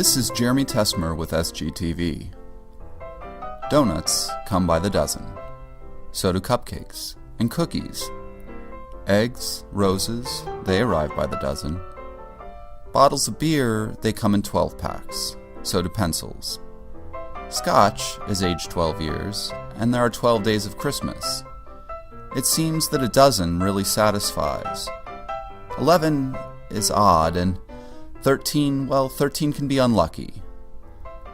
This is Jeremy Tesmer with SGTV. Donuts come by the dozen. So do cupcakes and cookies. Eggs, roses, they arrive by the dozen. Bottles of beer, they come in 12 packs. So do pencils. Scotch is aged 12 years, and there are 12 days of Christmas. It seems that a dozen really satisfies. 11 is odd, and 13 can be unlucky.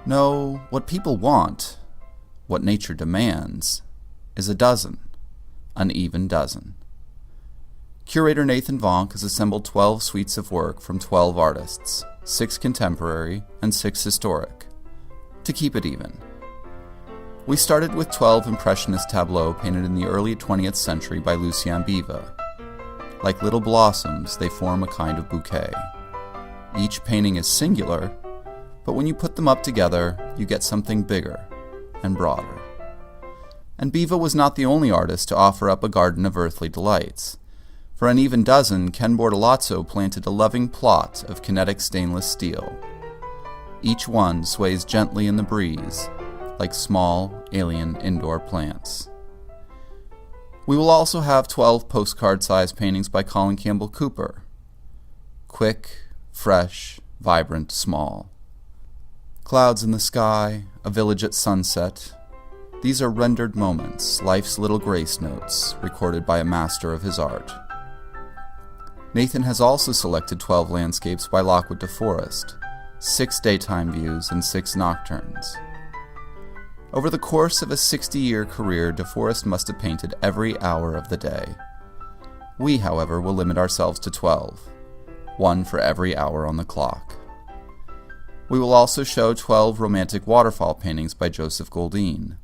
No, what people want, what nature demands, is a dozen, an even dozen. Curator Nathan Vonk has assembled 12 suites of work from 12 artists, 6 contemporary and 6 historic, to keep it even. We started with 12 impressionist tableaux painted in the early 20th century by Lucien Biva. Like little blossoms, they form a kind of bouquet. Each painting is singular, but when you put them up together, you get something bigger and broader. And Biva was not the only artist to offer up a garden of earthly delights. For an even dozen, Ken Bortolazzo planted a loving plot of kinetic stainless steel. Each one sways gently in the breeze, like small, alien indoor plants. We will also have 12 postcard-sized paintings by Colin Campbell Cooper. Quick, fresh, vibrant, small. Clouds in the sky, a village at sunset. These are rendered moments, life's little grace notes, recorded by a master of his art. Nathan has also selected 12 landscapes by Lockwood de Forest, 6 daytime views and 6 nocturnes. Over the course of a 60-year career, de Forest must have painted every hour of the day. We, however, will limit ourselves to 12. 1 for every hour on the clock. We will also show 12 romantic waterfall paintings by Joseph Goldine.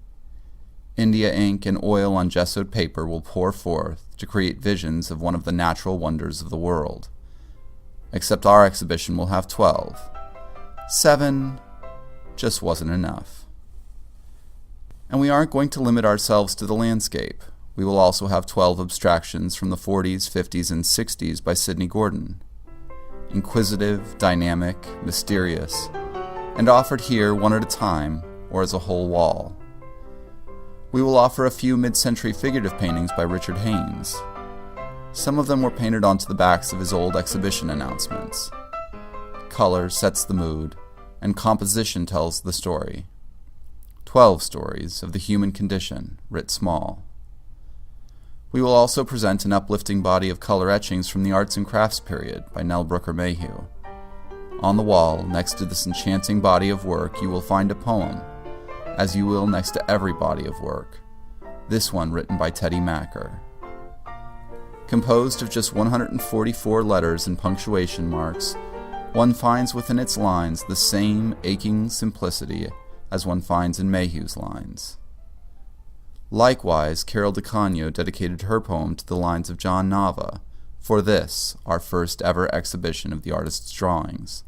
India ink and oil on gessoed paper will pour forth to create visions of one of the natural wonders of the world. Except our exhibition will have 12. 7 just wasn't enough. And we aren't going to limit ourselves to the landscape. We will also have 12 abstractions from the 40s, 50s, and 60s by Sidney Gordon. Inquisitive, dynamic, mysterious, and offered here one at a time or as a whole wall. We will offer a few mid-century figurative paintings by Richard Haynes. Some of them were painted onto the backs of his old exhibition announcements. Color sets the mood, and composition tells the story. 12 stories of the human condition, writ small. We will also present an uplifting body of color etchings from the arts and crafts period by Nell Brooker Mayhew. On the wall, next to this enchanting body of work, you will find a poem, as you will next to every body of work, this one written by Teddy Macker. Composed of just 144 letters and punctuation marks, one finds within its lines the same aching simplicity as one finds in Mayhew's lines. Likewise, Carol DeCagno dedicated her poem to the lines of John Nava, for this, our first ever exhibition of the artist's drawings.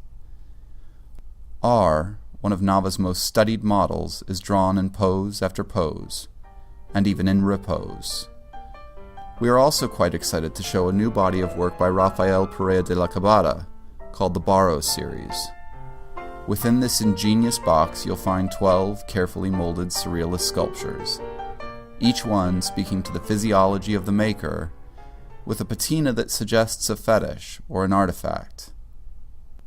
R, one of Nava's most studied models, is drawn in pose after pose, and even in repose. We are also quite excited to show a new body of work by Rafael Perea de la Cabada, called the Barrow Series. Within this ingenious box, you'll find 12 carefully molded surrealist sculptures, each one speaking to the physiology of the maker, with a patina that suggests a fetish or an artifact.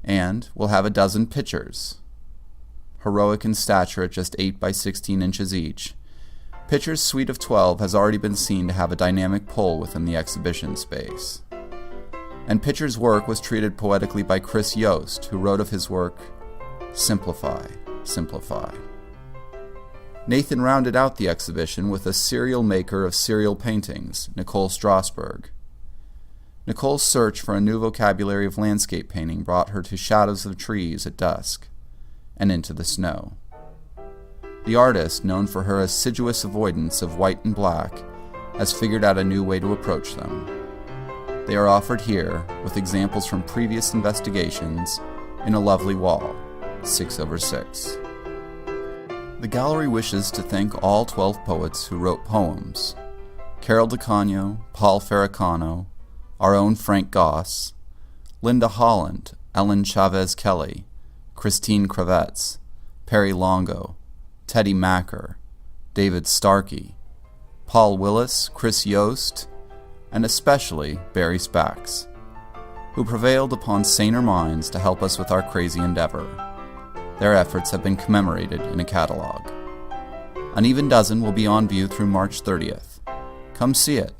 And we'll have a dozen pictures. Heroic in stature at just 8 by 16 inches each, Pitcher's suite of 12 has already been seen to have a dynamic pull within the exhibition space. And Pitcher's work was treated poetically by Chris Yost, who wrote of his work, "Simplify, simplify." Nathan rounded out the exhibition with a serial maker of serial paintings, Nicole Strasberg. Nicole's search for a new vocabulary of landscape painting brought her to shadows of trees at dusk, and into the snow. The artist, known for her assiduous avoidance of white and black, has figured out a new way to approach them. They are offered here, with examples from previous investigations, in a lovely wall, 6/6. The gallery wishes to thank all 12 poets who wrote poems: Carol DeCagno, Paul Farrakano, our own Frank Goss, Linda Holland, Ellen Chavez Kelly, Christine Kravets, Perry Longo, Teddy Macker, David Starkey, Paul Willis, Chris Yost, and especially Barry Spax, who prevailed upon saner minds to help us with our crazy endeavor. Their efforts have been commemorated in a catalog. An Even Dozen will be on view through March 30th. Come see it.